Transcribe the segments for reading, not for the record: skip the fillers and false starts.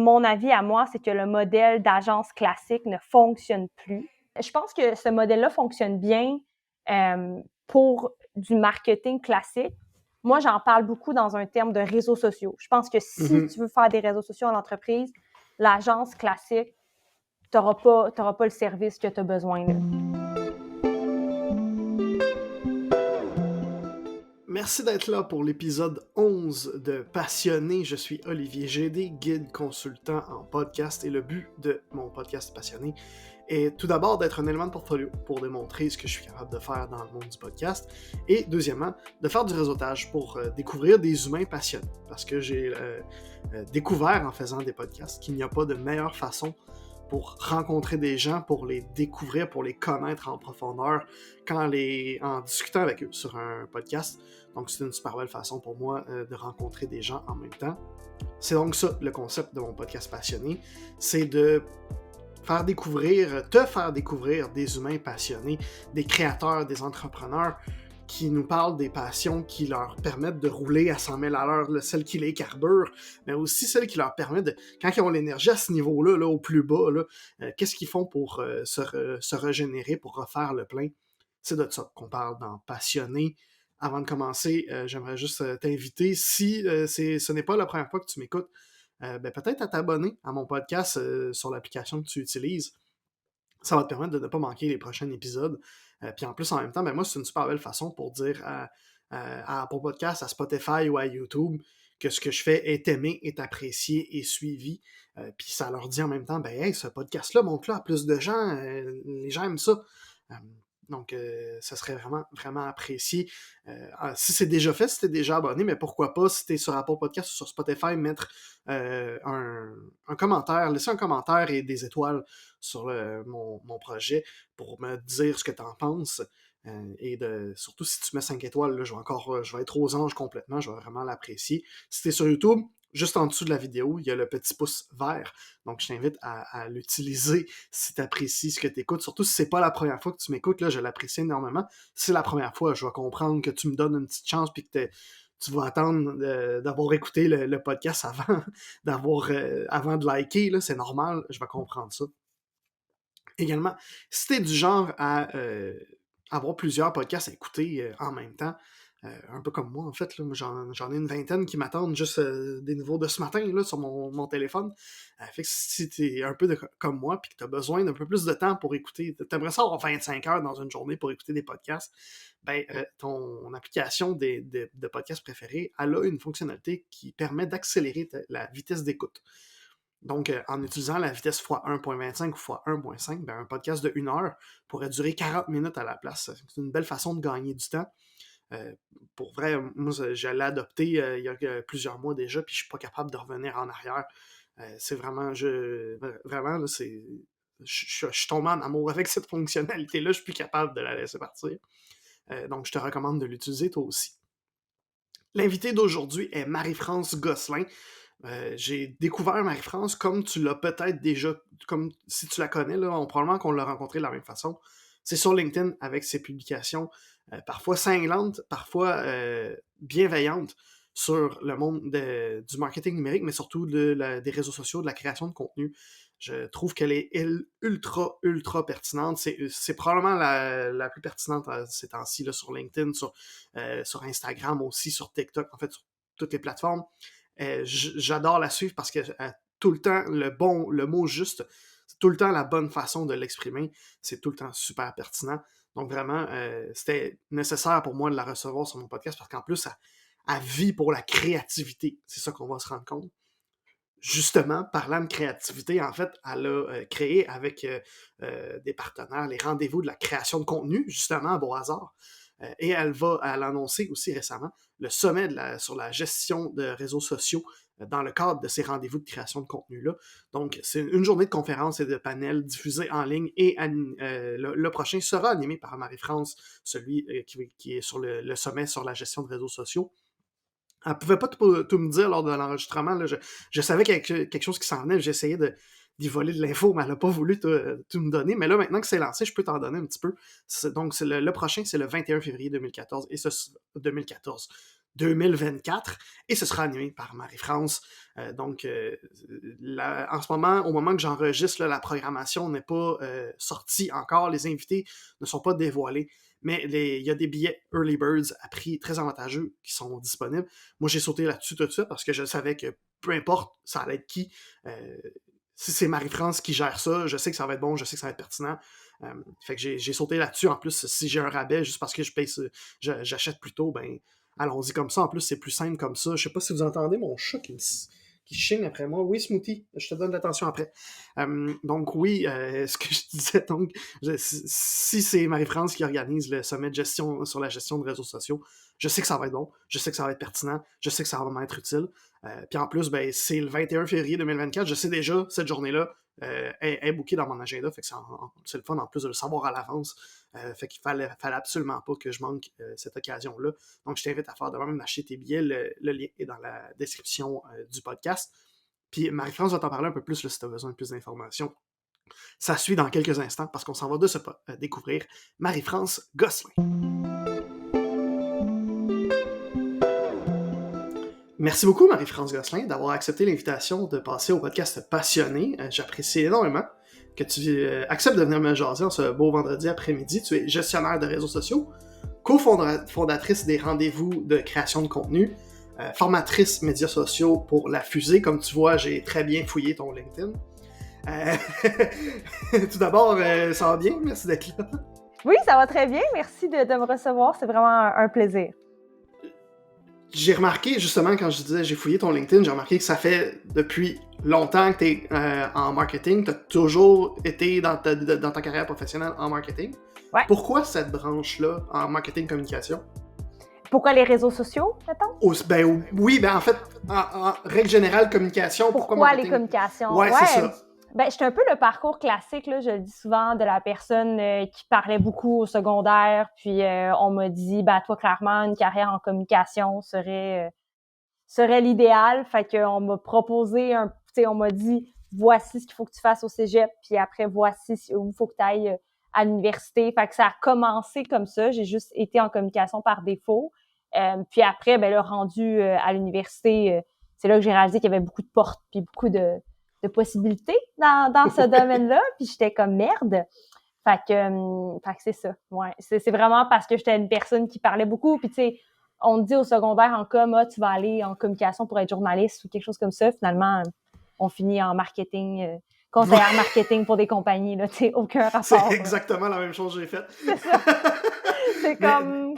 mon avis à moi, c'est que le modèle d'agence classique ne fonctionne plus. Je pense que ce modèle-là fonctionne bien pour du marketing classique. Moi, j'en parle beaucoup dans un terme de réseaux sociaux. Je pense que si tu veux faire des réseaux sociaux en entreprise, l'agence classique, t'auras pas le service que tu as besoin, là. Merci d'être là pour l'épisode 11 de Passionné. Je suis Olivier Gédé, guide consultant en podcast, et le but de mon podcast Passionné est tout d'abord d'être un élément de portfolio pour démontrer ce que je suis capable de faire dans le monde du podcast, et deuxièmement, de faire du réseautage pour découvrir des humains passionnés, parce que j'ai découvert en faisant des podcasts qu'il n'y a pas de meilleure façon pour rencontrer des gens, pour les découvrir, pour les connaître en profondeur, en discutant avec eux sur un podcast. Donc c'est une super belle façon pour moi de rencontrer des gens en même temps. C'est donc ça le concept de mon podcast Passionné, c'est de te faire découvrir des humains passionnés, des créateurs, des entrepreneurs qui nous parlent des passions qui leur permettent de rouler à 100 000 à l'heure, celles qui les carburent, mais aussi celles qui leur permettent, quand ils ont l'énergie à ce niveau-là, là, au plus bas, qu'est-ce qu'ils font pour se régénérer, pour refaire le plein. C'est de ça qu'on parle dans Passionné. Avant de commencer, j'aimerais juste t'inviter, si ce n'est pas la première fois que tu m'écoutes, peut-être à t'abonner à mon podcast sur l'application que tu utilises. Ça va te permettre de ne pas manquer les prochains épisodes. Puis en plus, en même temps, moi, c'est une super belle façon pour dire à Apple Podcast, à Spotify ou à YouTube que ce que je fais est aimé, est apprécié et suivi. Puis ça leur dit en même temps, hey, ce podcast-là monte là à plus de gens, les gens aiment ça. Donc, ça serait vraiment, vraiment apprécié. Si c'est déjà fait, si t'es déjà abonné, mais pourquoi pas, si t'es sur Apple Podcast ou sur Spotify, mettre un commentaire, laisser un commentaire et des étoiles sur mon projet pour me dire ce que t'en penses. Surtout si tu mets 5 étoiles, là, je vais être aux anges complètement, je vais vraiment l'apprécier. Si t'es sur YouTube, juste en dessous de la vidéo, il y a le petit pouce vert. Donc, je t'invite à l'utiliser si tu apprécies ce que tu écoutes. Surtout si c'est pas la première fois que tu m'écoutes, là, je l'apprécie énormément. Si c'est la première fois, je vais comprendre que tu me donnes une petite chance puis que tu vas attendre d'avoir écouté le podcast avant de liker. Là, c'est normal, je vais comprendre ça. Également, si tu es du genre à avoir plusieurs podcasts à écouter en même temps, un peu comme moi, en fait, là, j'en ai une vingtaine qui m'attendent juste des nouveaux de ce matin là, sur mon téléphone. Fait que si t'es un peu comme moi puis que t'as besoin d'un peu plus de temps pour écouter, t'aimerais ça avoir 25 heures dans une journée pour écouter des podcasts, ton application de podcasts préférés, elle a une fonctionnalité qui permet d'accélérer la vitesse d'écoute. Donc, en utilisant la vitesse x1.25 ou x1.5, un podcast de 1 heure pourrait durer 40 minutes à la place. C'est une belle façon de gagner du temps. Pour vrai, moi, je l'ai adopté il y a plusieurs mois déjà, puis je suis pas capable de revenir en arrière. C'est vraiment, vraiment, là, je suis tombé en amour avec cette fonctionnalité-là, je suis plus capable de la laisser partir. Donc, je te recommande de l'utiliser toi aussi. L'invitée d'aujourd'hui est Marie-France Gosselin. J'ai découvert Marie-France comme tu l'as peut-être déjà, comme si tu la connais, là, probablement qu'on l'a rencontrée de la même façon. C'est sur LinkedIn avec ses publications parfois cinglantes, parfois bienveillantes sur le monde du marketing numérique, mais surtout des réseaux sociaux, de la création de contenu. Je trouve qu'elle est ultra, ultra pertinente. C'est probablement la plus pertinente ces temps-ci là, sur LinkedIn, sur Instagram aussi, sur TikTok, en fait, sur toutes les plateformes. J'adore la suivre parce que tout le temps, le mot juste, c'est tout le temps la bonne façon de l'exprimer. C'est tout le temps super pertinent. Donc vraiment, c'était nécessaire pour moi de la recevoir sur mon podcast parce qu'en plus, elle vit pour la créativité. C'est ça qu'on va se rendre compte. Justement, parlant de créativité, en fait, elle a créé avec des partenaires les rendez-vous de la création de contenu, justement, à beau hasard. Et elle a annoncé aussi récemment le sommet sur la gestion de réseaux sociaux dans le cadre de ces rendez-vous de création de contenu-là. Donc, c'est une journée de conférences et de panels diffusés en ligne et le prochain sera animé par Marie-France, celui qui est sur le sommet sur la gestion de réseaux sociaux. Elle pouvait pas tout me dire lors de l'enregistrement. Là. Je savais qu'il y avait quelque chose qui s'en venait. J'essayais d'y voler de l'info, mais elle n'a pas voulu tout me donner. Mais là, maintenant que c'est lancé, je peux t'en donner un petit peu. Donc, le prochain, c'est le 21 février 2014. Et 2014. 2024, et ce sera animé par Marie-France. En ce moment, au moment que j'enregistre, là, la programmation n'est pas sortie encore, les invités ne sont pas dévoilés, mais il y a des billets Early Birds à prix très avantageux qui sont disponibles. Moi, j'ai sauté là-dessus tout de suite parce que je savais que peu importe ça allait être qui, si c'est Marie-France qui gère ça, je sais que ça va être bon, je sais que ça va être pertinent. Fait que j'ai sauté là-dessus. En plus, si j'ai un rabais juste parce que j'achète plus tôt, ben allons-y comme ça. En plus, c'est plus simple comme ça. Je sais pas si vous entendez mon chat qui chigne après moi. Oui, Smoothie, je te donne l'attention après. Donc oui, ce que je disais, donc, si c'est Marie-France qui organise le sommet de gestion sur la gestion de réseaux sociaux, je sais que ça va être bon, je sais que ça va être pertinent, je sais que ça va m'être utile. Puis en plus, ben, c'est le 21 février 2024, je sais déjà, cette journée-là est bookée dans mon agenda, fait que c'est le fun en plus de le savoir à l'avance. Fait qu'il fallait absolument pas que je manque cette occasion-là. Donc, je t'invite à faire de même d'acheter tes billets. Le lien est dans la description du podcast. Puis Marie-France va t'en parler un peu plus là, si tu as besoin de plus d'informations. Ça suit dans quelques instants parce qu'on s'en va découvrir Marie-France Gosselin. Merci beaucoup, Marie-France Gosselin, d'avoir accepté l'invitation de passer au podcast Passionné. J'apprécie énormément que tu acceptes de venir me jaser en ce beau vendredi après-midi. Tu es gestionnaire de réseaux sociaux, cofondatrice des rendez-vous de création de contenu, formatrice médias sociaux pour La Fusée. Comme tu vois, j'ai très bien fouillé ton LinkedIn. Tout d'abord, ça va bien? Merci d'être là. Oui, ça va très bien. Merci de me recevoir. C'est vraiment un plaisir. J'ai remarqué, justement, quand je disais j'ai fouillé ton LinkedIn, j'ai remarqué que ça fait depuis longtemps que tu es en marketing. Tu as toujours été dans ta carrière professionnelle en marketing. Ouais. Pourquoi cette branche-là en marketing communication? Pourquoi les réseaux sociaux, mettons? Oui, en fait, en règle générale, communication. Pourquoi les communications? Ouais, c'est ça. J'étais un peu le parcours classique, là, je le dis souvent, de la personne qui parlait beaucoup au secondaire, puis on m'a dit, toi, clairement, une carrière en communication serait l'idéal. Fait qu'on m'a proposé, on m'a dit, voici ce qu'il faut que tu fasses au cégep, puis après, voici où il faut que tu ailles à l'université. Fait que ça a commencé comme ça. J'ai juste été en communication par défaut. Puis après, le rendu à l'université, c'est là que j'ai réalisé qu'il y avait beaucoup de portes, puis beaucoup de possibilités dans ce domaine-là, puis j'étais comme merde. Fait que c'est ça. Ouais, c'est vraiment parce que j'étais une personne qui parlait beaucoup, puis tu sais, on te dit au secondaire en tu vas aller en communication pour être journaliste ou quelque chose comme ça. Finalement, on finit en marketing, conseillère marketing pour des compagnies, là, tu sais, aucun rapport. C'est exactement la même chose que j'ai faite. C'est ça. C'est comme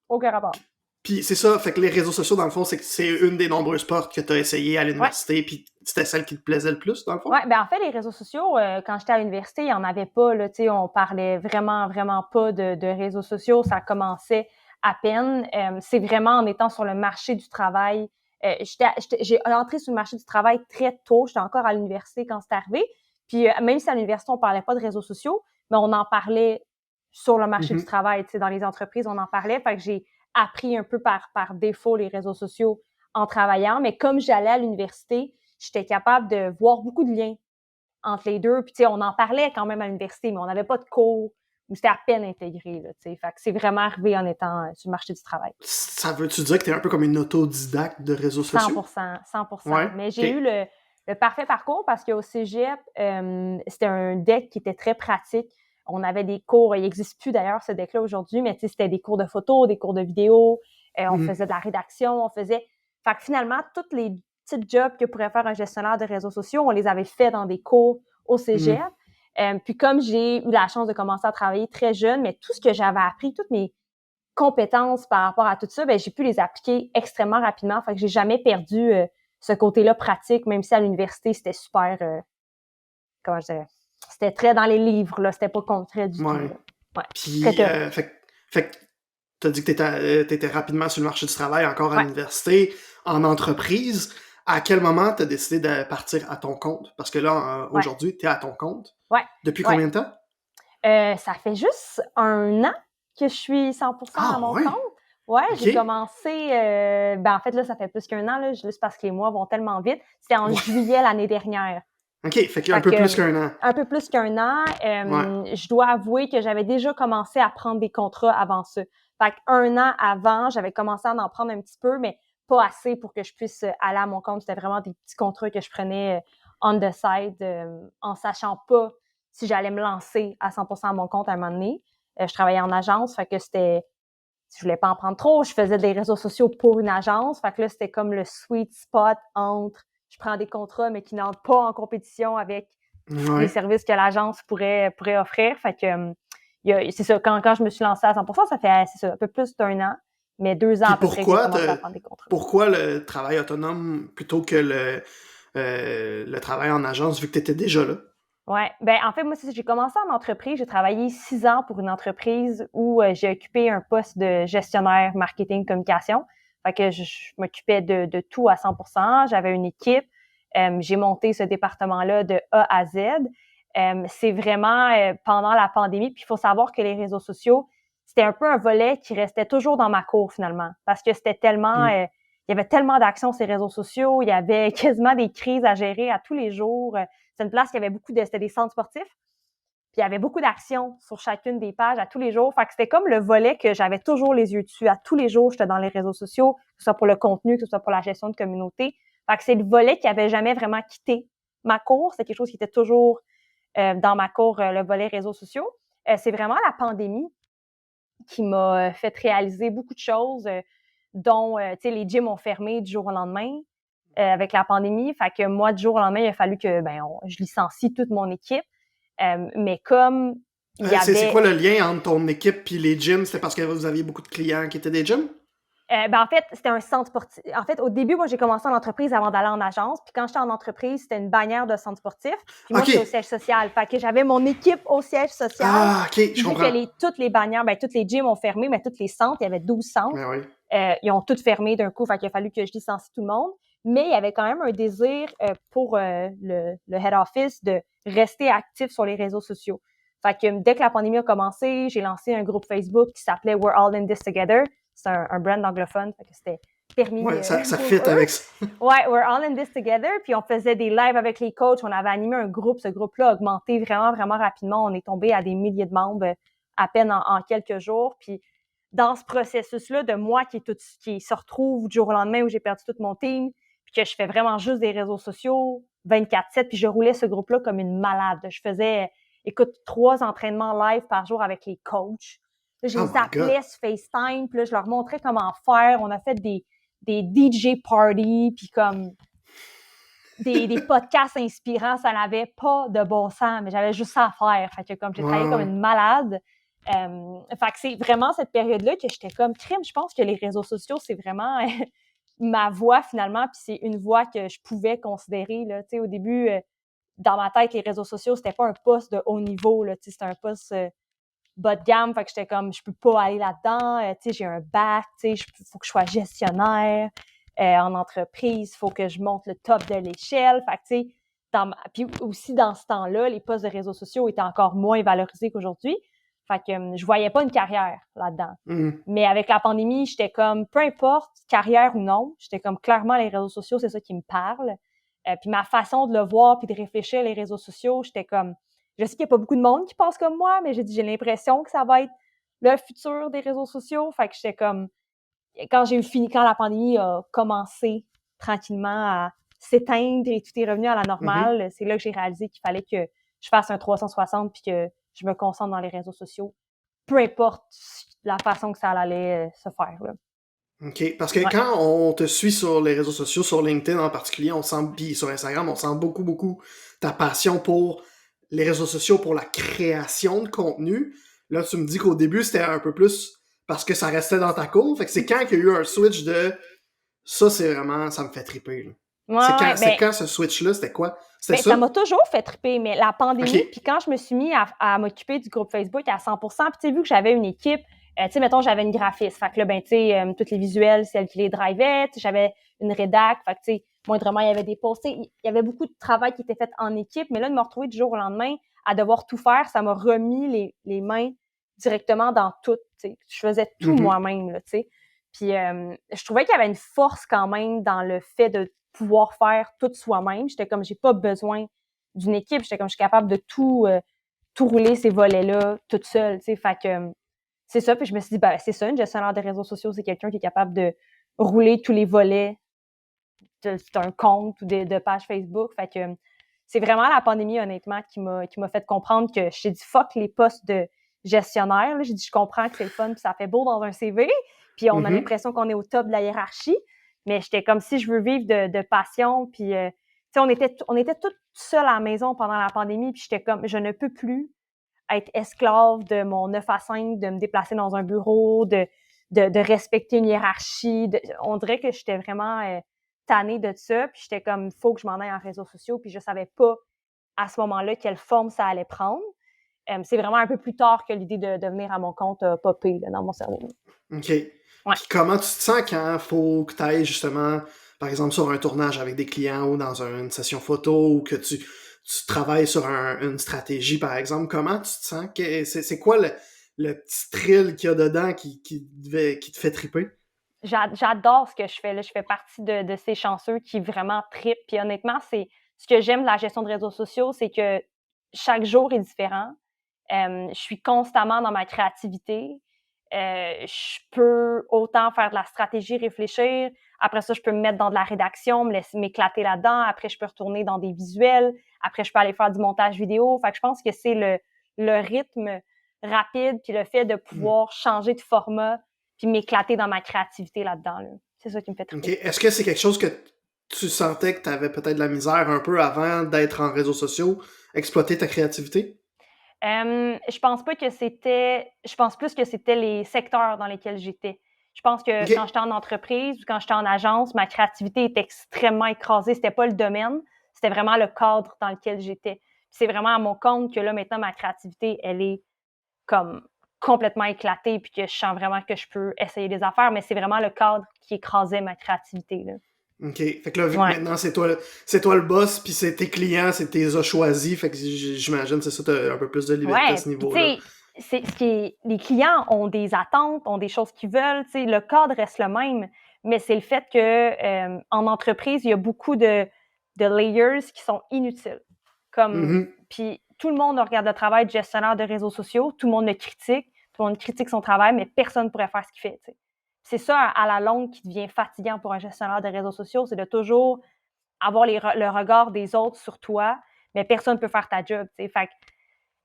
aucun rapport. Puis c'est ça, fait que les réseaux sociaux, dans le fond, c'est une des nombreuses portes que tu as essayé à l'université, puis c'était celle qui te plaisait le plus, dans le fond? Ouais, en fait, les réseaux sociaux, quand j'étais à l'université, il n'y en avait pas, là, tu sais, on parlait vraiment, vraiment pas de réseaux sociaux, ça commençait à peine. C'est vraiment en étant sur le marché du travail. J'ai entré sur le marché du travail très tôt, j'étais encore à l'université quand c'est arrivé, puis même si à l'université, on parlait pas de réseaux sociaux, mais on en parlait sur le marché du travail, tu sais, dans les entreprises, on en parlait, fait que j'ai appris un peu par défaut les réseaux sociaux en travaillant, mais comme j'allais à l'université, j'étais capable de voir beaucoup de liens entre les deux. Puis, tu sais, on en parlait quand même à l'université, mais on n'avait pas de cours où c'était à peine intégré, là, tu sais. Fait que c'est vraiment arrivé en étant sur le marché du travail. Ça veut-tu dire que t'es un peu comme une autodidacte de réseaux sociaux? 100%. Ouais, Mais j'ai eu le parfait parcours parce qu'au cégep, c'était un deck qui était très pratique. On avait des cours, il n'existe plus d'ailleurs ce deck-là aujourd'hui, mais tu sais, c'était des cours de photo, des cours de vidéo, on faisait de la rédaction, Fait que finalement, toutes les petits jobs que pourrait faire un gestionnaire de réseaux sociaux, on les avait fait dans des cours au cégep. Puis comme j'ai eu la chance de commencer à travailler très jeune, mais tout ce que j'avais appris, toutes mes compétences par rapport à tout ça, j'ai pu les appliquer extrêmement rapidement. Fait que j'ai jamais perdu ce côté-là pratique, même si à l'université, c'était super, comment je dirais, c'était très dans les livres, là, c'était pas concret du tout. Là. Ouais. Puis, fait que t'as dit que t'étais rapidement sur le marché du travail, encore à l'université, en entreprise. À quel moment t'as décidé de partir à ton compte? Parce que là, aujourd'hui, t'es à ton compte. Ouais. Depuis combien de temps? Ça fait juste 1 an que je suis 100% à mon compte. Ouais, j'ai commencé... en fait, là, ça fait plus qu'1 an, là, juste parce que les mois vont tellement vite. C'était en juillet l'année dernière. OK, fait qu'il y a un peu plus qu'1 an. Un peu plus qu'1 an. Je dois avouer que j'avais déjà commencé à prendre des contrats avant ça. Fait qu'un an avant, j'avais commencé à en prendre un petit peu, mais pas assez pour que je puisse aller à mon compte. C'était vraiment des petits contrats que je prenais on the side, en sachant pas si j'allais me lancer à 100% à mon compte à un moment donné. Je travaillais en agence, fait que je voulais pas en prendre trop. Je faisais des réseaux sociaux pour une agence, fait que là, c'était comme le sweet spot entre je prends des contrats, mais qui n'entrent pas en compétition avec les services que l'agence pourrait offrir. Fait que c'est ça, quand je me suis lancée à 100%, ça fait c'est ça, un peu plus d'1 an, mais 2 ans Puis à peu près que j'ai commencé à prendre des contrats. pourquoi le travail autonome plutôt que le travail en agence, vu que tu étais déjà là? Ouais, ben en fait, moi, j'ai commencé en entreprise. J'ai travaillé 6 ans pour une entreprise où j'ai occupé un poste de gestionnaire marketing communication. Fait que je m'occupais de tout à 100%. J'avais une équipe. J'ai monté ce département-là de A à Z. C'est vraiment pendant la pandémie. Puis il faut savoir que les réseaux sociaux, c'était un peu un volet qui restait toujours dans ma cour finalement, parce que c'était tellement, il y avait tellement d'actions sur les réseaux sociaux. Il y avait quasiment des crises à gérer à tous les jours. C'est une place qui avait c'était des centres sportifs. Puis il y avait beaucoup d'actions sur chacune des pages à tous les jours. Fait que c'était comme le volet que j'avais toujours les yeux dessus. À tous les jours, j'étais dans les réseaux sociaux, que ce soit pour le contenu, que ce soit pour la gestion de communauté. Fait que c'est le volet qui avait jamais vraiment quitté ma cour. C'est quelque chose qui était toujours dans ma cour, le volet réseaux sociaux. C'est vraiment la pandémie qui m'a fait réaliser beaucoup de choses, dont, tu sais, les gyms ont fermé du jour au lendemain. Avec la pandémie. Fait que moi, du jour au lendemain, il a fallu que je licencie toute mon équipe. Mais comme il y C'est avait... quoi le lien entre ton équipe puis les gyms? C'était parce que vous aviez beaucoup de clients qui étaient des gyms? en fait, c'était un centre sportif. En fait, au début, moi, j'ai commencé en entreprise avant d'aller en agence. Puis quand j'étais en entreprise, c'était une bannière de centre sportif. Puis moi, j'étais au OK. siège social. Fait que j'avais mon équipe au siège social. Ah, OK, Puis je vu comprends. que toutes les bannières, toutes les gyms ont fermé, mais tous les centres, il y avait 12 centres. Ben oui. Ils ont toutes fermé d'un coup. Fait qu'il a fallu que je licencie tout le monde. Mais il y avait quand même un désir pour le head office de rester actif sur les réseaux sociaux. Fait que dès que la pandémie a commencé, j'ai lancé un groupe Facebook qui s'appelait We're All in This Together. C'est un brand anglophone, fait que c'était permis Ouais, ça pour fit eux. avec ça. Ouais, We're All in This Together. Puis on faisait des lives avec les coachs. On avait animé un groupe. Ce groupe-là a augmenté vraiment, vraiment rapidement. On est tombé à des milliers de membres à peine en quelques jours. Puis dans ce processus-là de moi qui se retrouve du jour au lendemain où j'ai perdu tout mon team, puis que je fais vraiment juste des réseaux sociaux 24/7, puis je roulais ce groupe-là comme une malade. Je faisais, écoute, 3 entraînements live par jour avec les coachs. Là, je Oh les my God. appelais sur FaceTime, puis là, je leur montrais comment faire. On a fait des DJ parties, puis comme des podcasts inspirants, ça n'avait pas de bon sens, mais j'avais juste ça à faire. Fait que comme j'ai travaillé comme une malade. Fait que c'est vraiment cette période-là que j'étais comme crime. Je pense que les réseaux sociaux, c'est vraiment ma voie finalement, puis c'est une voie que je pouvais considérer. Là. Tu sais, au début, dans ma tête, les réseaux sociaux, c'était pas un poste de haut niveau. Là. Tu sais, c'était un poste bas de gamme. Fait que j'étais comme, je peux pas aller là-dedans. Tu sais, j'ai un bac. Tu sais, faut que je sois gestionnaire en entreprise. Faut que je monte le top de l'échelle. Fait que, tu sais, puis aussi dans ce temps-là, les postes de réseaux sociaux étaient encore moins valorisés qu'aujourd'hui. Fait que je voyais pas une carrière là-dedans. Mais avec la pandémie, j'étais comme, peu importe, carrière ou non, j'étais comme, clairement, les réseaux sociaux, c'est ça qui me parle. Puis ma façon de le voir puis de réfléchir les réseaux sociaux, j'étais comme, je sais qu'il n'y a pas beaucoup de monde qui pense comme moi, mais j'ai l'impression que ça va être le futur des réseaux sociaux. Fait que j'étais comme, quand la pandémie a commencé tranquillement à s'éteindre et tout est revenu à la normale, c'est là que j'ai réalisé qu'il fallait que je fasse un 360 puis que je me concentre dans les réseaux sociaux, peu importe la façon que ça allait se faire. Là. OK. Parce que quand on te suit sur les réseaux sociaux, sur LinkedIn en particulier, puis sur Instagram, on sent beaucoup, beaucoup ta passion pour les réseaux sociaux, pour la création de contenu. Là, tu me dis qu'au début, c'était un peu plus parce que ça restait dans ta cour. Fait que c'est quand qu'il y a eu un switch de ça, c'est vraiment, ça me fait triper. Là. C'est quand ce switch-là, c'était quoi? C'était ça? Ça m'a toujours fait triper, mais la pandémie, OK. puis quand je me suis mis à m'occuper du groupe Facebook à 100%, puis tu sais, vu que j'avais une équipe, tu sais, mettons, j'avais une graphiste, fait que là, ben, tu sais, tous les visuels, c'est elle qui les drivait, j'avais une rédac, fait que, tu sais, moindrement, il y avait des posts, il y avait beaucoup de travail qui était fait en équipe, mais là, de me retrouver du jour au lendemain à devoir tout faire, ça m'a remis les mains directement dans tout, tu sais. Je faisais tout moi-même, là, tu sais. Puis, je trouvais qu'il y avait une force quand même dans le fait de pouvoir faire tout soi-même. J'étais comme, j'ai pas besoin d'une équipe. J'étais comme, je suis capable de tout rouler ces volets-là toute seule, tu sais. Fait que c'est ça. Puis je me suis dit, ben, c'est ça, une gestionnaire de réseaux sociaux, c'est quelqu'un qui est capable de rouler tous les volets d'un compte ou de page Facebook. Fait que c'est vraiment la pandémie, honnêtement, qui m'a fait comprendre que j'ai dit fuck les postes de gestionnaire. Là. J'ai dit, je comprends que c'est le fun, puis ça fait beau dans un CV, puis on a Mhm. l'impression qu'on est au top de la hiérarchie. Mais j'étais comme si je veux vivre de passion, puis tu sais, on était tous seuls à la maison pendant la pandémie, puis j'étais comme, je ne peux plus être esclave de mon 9 à 5, de me déplacer dans un bureau, de respecter une hiérarchie. On dirait que j'étais vraiment tannée de ça. Puis j'étais comme, il faut que je m'en aille en réseaux sociaux. Puis je savais pas à ce moment-là quelle forme ça allait prendre. C'est vraiment un peu plus tard que l'idée de venir à mon compte popé dans mon cerveau. OK. Ouais. Puis comment tu te sens quand faut que tu ailles justement, par exemple, sur un tournage avec des clients ou dans une session photo ou que tu travailles sur une stratégie, par exemple? Comment tu te sens? C'est quoi le petit thrill qu'il y a dedans qui te fait triper? J'adore ce que je fais. Là. Je fais partie de ces chanceux qui vraiment trippent. Puis honnêtement, c'est ce que j'aime de la gestion de réseaux sociaux, c'est que chaque jour est différent. Je suis constamment dans ma créativité. Je peux autant faire de la stratégie, réfléchir. Après ça, je peux me mettre dans de la rédaction, me laisser m'éclater là-dedans. Après, je peux retourner dans des visuels. Après, je peux aller faire du montage vidéo. Fait que je pense que c'est le rythme rapide puis le fait de Hmm. pouvoir changer de format puis m'éclater dans ma créativité là-dedans. Là. C'est ça qui me fait OK. triper. Est-ce que c'est quelque chose que tu sentais que tu avais peut-être de la misère un peu avant d'être en réseaux sociaux, exploiter ta créativité? Je pense pas que c'était. Je pense plus que c'était les secteurs dans lesquels j'étais. Je pense que quand OK. j'étais en entreprise ou quand j'étais en agence, ma créativité était extrêmement écrasée. C'était pas le domaine, c'était vraiment le cadre dans lequel j'étais. C'est vraiment à mon compte que là, maintenant, ma créativité, elle est comme complètement éclatée puis que je sens vraiment que je peux essayer des affaires, mais c'est vraiment le cadre qui écrasait ma créativité, là. OK. Fait que là, vu que Ouais. maintenant c'est toi le boss, puis c'est tes clients, c'est tes as choisis, fait que j'imagine c'est ça, t'as un peu plus de liberté à Ouais, ce puis tu niveau-là. sais, c'est ce qui est les clients ont des attentes, ont des choses qu'ils veulent, tu sais, le cadre reste le même, mais c'est le fait que, en entreprise, il y a beaucoup de layers qui sont inutiles. Comme Mhm. puis tout le monde regarde le travail de gestionnaire de réseaux sociaux, tout le monde le critique, tout le monde critique son travail, mais personne ne pourrait faire ce qu'il fait, tu sais. C'est ça, à la longue, qui devient fatigant pour un gestionnaire de réseaux sociaux, c'est de toujours avoir le regard des autres sur toi, mais personne ne peut faire ta job, tu sais. Fait que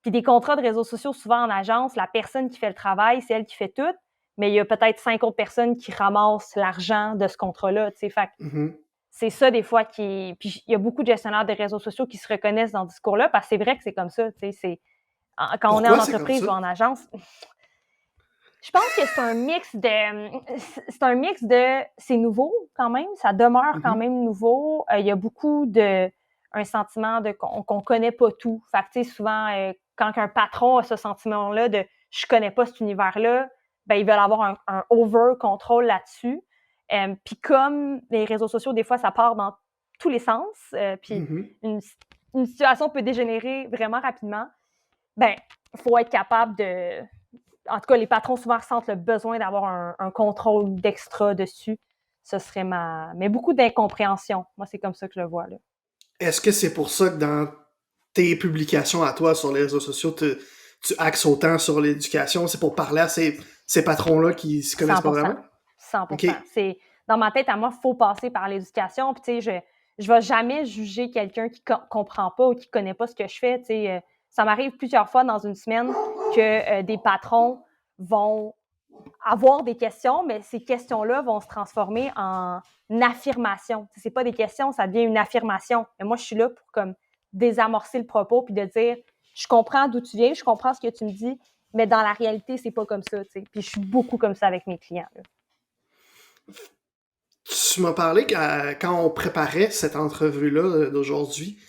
puis des contrats de réseaux sociaux, souvent en agence, la personne qui fait le travail, c'est elle qui fait tout, mais il y a peut-être 5 autres personnes qui ramassent l'argent de ce contrat-là, tu sais. Fait que Mhm. c'est ça des fois qui... Puis il y a beaucoup de gestionnaires de réseaux sociaux qui se reconnaissent dans ce discours-là parce que c'est vrai que c'est comme ça, tu sais. Quand on est en Pourquoi c'est comme entreprise ça? ou en agence, je pense que c'est un mix de c'est nouveau quand même, ça demeure quand Mhm. même nouveau. Il y a beaucoup de un sentiment de qu'on connaît pas tout. Fait que tu sais souvent quand un patron a ce sentiment-là de je connais pas cet univers-là, ben ils veulent avoir un over control là-dessus. Puis comme les réseaux sociaux des fois ça part dans tous les sens, puis Mhm. une, une situation peut dégénérer vraiment rapidement. Ben faut être capable de en tout cas, les patrons souvent ressentent le besoin d'avoir un contrôle d'extra dessus. Ce serait ma. Mais beaucoup d'incompréhension. Moi, c'est comme ça que je le vois. Là. Est-ce que c'est pour ça que dans tes publications à toi sur les réseaux sociaux, tu axes autant sur l'éducation? C'est pour parler à ces patrons-là qui s'y connaissent pas 100%. vraiment? 100%. OK. C'est, dans ma tête, à moi, il faut passer par l'éducation. Puis, tu sais, je vais jamais juger quelqu'un qui comprend pas ou qui connaît pas ce que je fais. Tu sais, ça m'arrive plusieurs fois dans une semaine que des patrons vont avoir des questions, mais ces questions-là vont se transformer en affirmation. C'est pas des questions, ça devient une affirmation. Mais moi, je suis là pour comme désamorcer le propos puis de dire je comprends d'où tu viens, je comprends ce que tu me dis, mais dans la réalité, c'est pas comme ça. T'sais. Puis je suis beaucoup comme ça avec mes clients. Là. Tu m'as parlé quand on préparait cette entrevue-là d'aujourd'hui,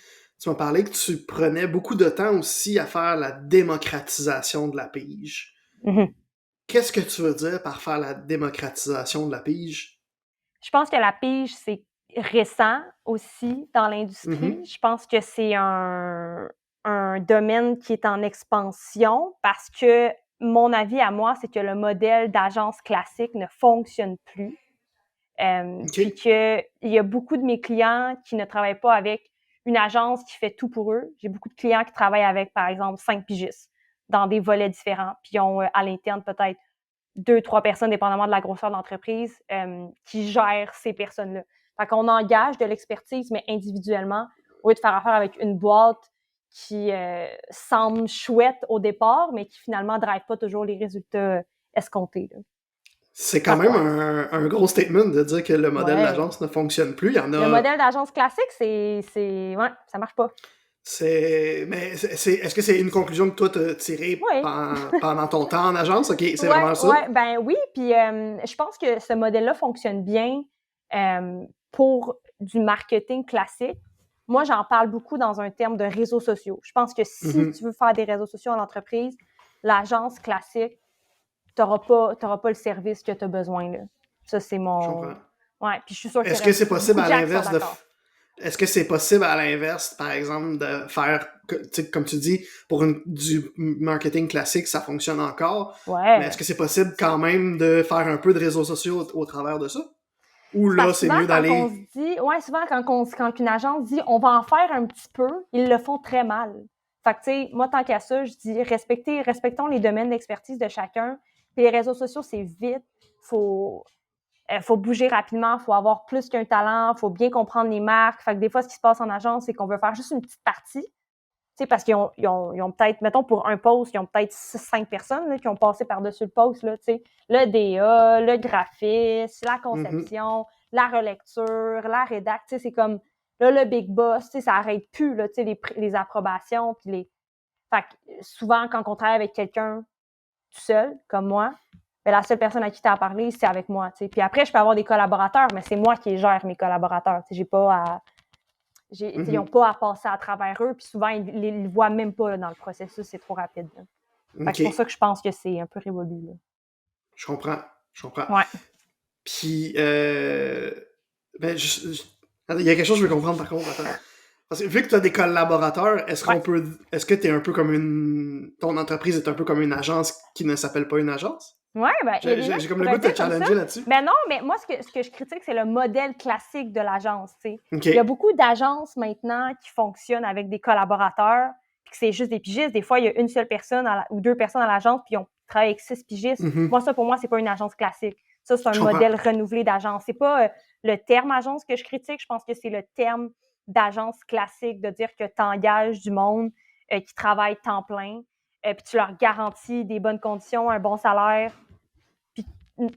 tu m'as parlé que tu prenais beaucoup de temps aussi à faire la démocratisation de la pige. Mm-hmm. Qu'est-ce que tu veux dire par faire la démocratisation de la pige? Je pense que la pige, c'est récent aussi dans l'industrie. Mhm. Je pense que c'est un domaine qui est en expansion parce que mon avis à moi, c'est que le modèle d'agence classique ne fonctionne plus. Puis OK. qu'il y a beaucoup de mes clients qui ne travaillent pas avec une agence qui fait tout pour eux. J'ai beaucoup de clients qui travaillent avec, par exemple, 5 pigistes. dans des volets différents. Puis ils ont à l'interne peut-être 2-3 personnes, dépendamment de la grosseur de l'entreprise, qui gèrent ces personnes-là. Fait qu'on engage de l'expertise, mais individuellement, au lieu de faire affaire avec une boîte qui semble chouette au départ, mais qui finalement ne drive pas toujours les résultats escomptés. Là. C'est quand même un gros statement de dire que le modèle d'agence ne fonctionne plus. Il y en a... Le modèle d'agence classique, ouais, ça marche pas. Est-ce que c'est une conclusion que toi t'as tirée pendant ton temps en agence? OK, c'est vraiment ça? Ben oui, puis je pense que ce modèle-là fonctionne bien pour du marketing classique. Moi, j'en parle beaucoup dans un terme de réseaux sociaux. Je pense que si tu veux faire des réseaux sociaux en entreprise, l'agence classique, t'auras pas le service que tu as besoin, là. Ça, c'est mon... Je comprends. Ouais, puis je suis sûre Est-ce que c'est possible à l'inverse de... Est-ce que c'est possible à l'inverse, par exemple, de faire, comme tu dis, pour du marketing classique, ça fonctionne encore? Ouais. Mais est-ce que c'est possible quand même de faire un peu de réseaux sociaux au travers de ça? Ou là, c'est mieux d'aller... Souvent, quand une agence dit « on va en faire un petit peu », ils le font très mal. Fait que, tu sais, moi, tant qu'à ça, je dis respectons les domaines d'expertise de chacun. Puis les réseaux sociaux, c'est vite. Faut bouger rapidement, faut avoir plus qu'un talent, faut bien comprendre les marques. Fait que des fois, ce qui se passe en agence, c'est qu'on veut faire juste une petite partie. Tu sais, parce qu'ils ont peut-être, mettons, pour un post, ils ont peut-être 6-5 personnes là, qui ont passé par-dessus le post, là, tu sais. Le DA, le graphisme, la conception, la relecture, la rédac, tu sais, c'est comme, là, le big boss, tu sais, ça arrête plus, là, tu sais, les approbations, puis les... Fait que souvent, quand on travaille avec quelqu'un tout seul, comme moi, ben, la seule personne à qui tu as à parler, c'est avec moi, tu sais. Puis après, je peux avoir des collaborateurs, mais c'est moi qui gère mes collaborateurs, tu sais, j'ai pas à... Ils n'ont pas à passer à travers eux, puis souvent, ils ne le voient même pas là, dans le processus, c'est trop rapide. C'est pour ça que je pense que c'est un peu révolu. Là. Je comprends. Ouais. Puis, ben, il y a quelque chose que je veux comprendre par contre. Attends. Parce que vu que tu as des collaborateurs, est-ce que t'es un peu comme ton entreprise est un peu comme une agence qui ne s'appelle pas une agence? Oui, ben, j'ai comme le goût de te challenger là-dessus. Ben non, mais moi, ce que je critique, c'est le modèle classique de l'agence. Okay. Il y a beaucoup d'agences maintenant qui fonctionnent avec des collaborateurs, puis que c'est juste des pigistes. Des fois, il y a une seule personne ou 2 personnes à l'agence, puis on travaille avec 6 pigistes. Moi, pour moi, c'est pas une agence classique. Ça, c'est un modèle renouvelé d'agence. C'est pas le terme agence que je critique, je pense que c'est le terme d'agence classique, de dire que tu engages du monde qui travaille temps plein, puis tu leur garantis des bonnes conditions, un bon salaire, puis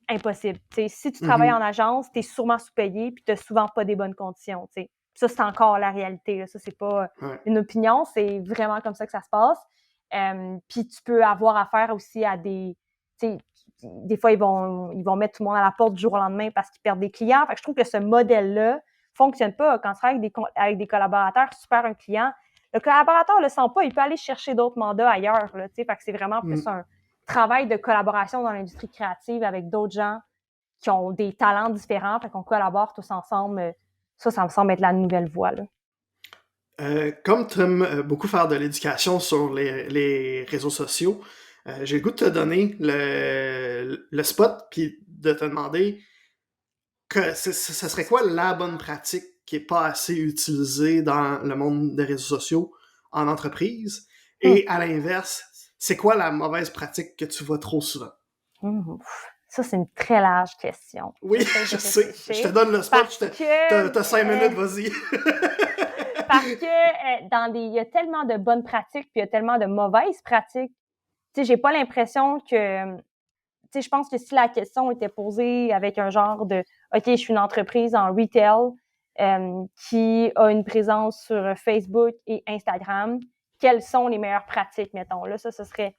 impossible. T'sais, si tu travailles en agence, tu es sûrement sous-payé, puis tu n'as souvent pas des bonnes conditions. T'sais. Ça, c'est encore la réalité. Là. Ça, c'est pas une opinion, c'est vraiment comme ça que ça se passe. Puis tu peux avoir affaire aussi à des... Des fois, ils vont mettre tout le monde à la porte du jour au lendemain parce qu'ils perdent des clients. Fait que je trouve que ce modèle-là fonctionne pas. Quand tu travailles avec des collaborateurs, tu perds un client, le collaborateur le sent pas, il peut aller chercher d'autres mandats ailleurs. Là, fait que c'est vraiment plus un travail de collaboration dans l'industrie créative avec d'autres gens qui ont des talents différents, fait qu'on collabore tous ensemble. Ça me semble être la nouvelle voie. Là. Comme tu aimes beaucoup faire de l'éducation sur les réseaux sociaux, j'ai le goût de te donner le spot puis de te demander que ce serait quoi la bonne pratique qui est pas assez utilisée dans le monde des réseaux sociaux en entreprise et à l'inverse, c'est quoi la mauvaise pratique que tu vois trop souvent? Ça, c'est une très large question. Oui, je sais. Je te donne le spot. T'as 5 minutes, vas-y. Parce que il y a tellement de bonnes pratiques puis il y a tellement de mauvaises pratiques. Tu sais, j'ai pas l'impression que... Tu sais, je pense que si la question était posée avec un genre de « OK, je suis une entreprise en retail qui a une présence sur Facebook et Instagram, quelles sont les meilleures pratiques, mettons? » Là, ça serait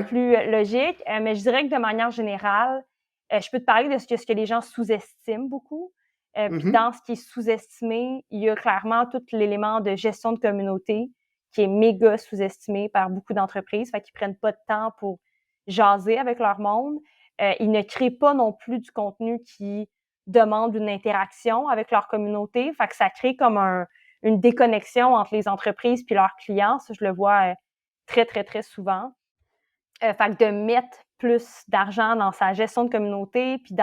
plus logique. Mais je dirais que de manière générale, je peux te parler de ce que les gens sous-estiment beaucoup. Puis dans ce qui est sous-estimé, il y a clairement tout l'élément de gestion de communauté qui est méga sous-estimé par beaucoup d'entreprises. Fait qu'ils prennent pas de temps pour jaser avec leur monde. Ils ne créent pas non plus du contenu qui demande une interaction avec leur communauté. Fait que ça crée comme une déconnexion entre les entreprises puis leurs clients. Ça, je le vois très, très, très souvent. Fait que de mettre plus d'argent dans sa gestion de communauté, puis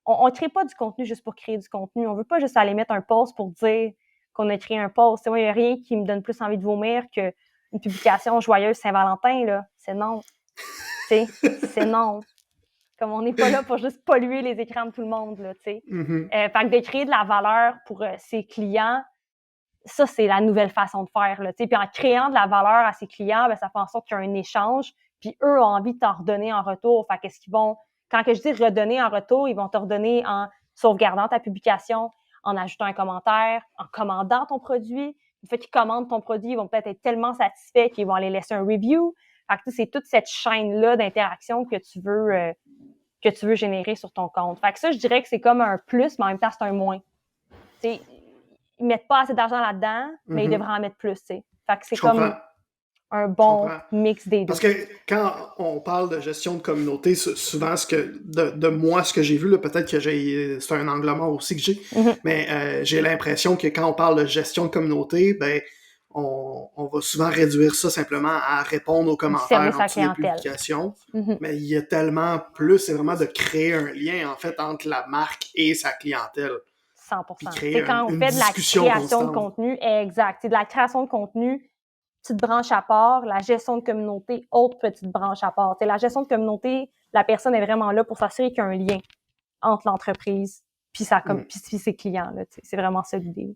on crée pas du contenu juste pour créer du contenu. On veut pas juste aller mettre un post pour dire qu'on a créé un post. Moi, il n'y a rien qui me donne plus envie de vomir qu'une une publication joyeuse Saint-Valentin, là, c'est non. Tu sais, c'est non. Comme on n'est pas là pour juste polluer les écrans de tout le monde, là, tu sais. Fait que de créer de la valeur pour ses clients, ça, c'est la nouvelle façon de faire, là, tu sais. Puis en créant de la valeur à ses clients, ben, ça fait en sorte qu'il y a un échange, puis eux ont envie de t'en redonner en retour. Fait qu'est-ce qu'ils vont... Quand que je dis redonner en retour, ils vont te redonner en sauvegardant ta publication, en ajoutant un commentaire, en commandant ton produit. Le fait qu'ils commandent ton produit, ils vont peut-être être tellement satisfaits qu'ils vont aller laisser un review. Fait que c'est toute cette chaîne-là d'interaction que tu veux générer sur ton compte. Fait que ça, je dirais que c'est comme un plus, mais en même temps, c'est un moins. T'sais, ils mettent pas assez d'argent là-dedans, mais ils devraient en mettre plus, t'sais. Fait que c'est comme un bon mix des deux. Parce que quand on parle de gestion de communauté, souvent, de moi, ce que j'ai vu, là, peut-être que c'est un angle mort aussi que j'ai, mais j'ai l'impression que quand on parle de gestion de communauté, ben, on va souvent réduire ça simplement à répondre aux commentaires en dessous des publications. Mais il y a tellement plus, c'est vraiment de créer un lien, en fait, entre la marque et sa clientèle. 100%. C'est quand on fait de la création de contenu, exact. C'est de la création de contenu, petite branche à part, la gestion de communauté, autre petite branche à part. T'sais, la gestion de communauté, la personne est vraiment là pour s'assurer qu'il y a un lien entre l'entreprise puis puis ses clients. Là, c'est vraiment ça l'idée.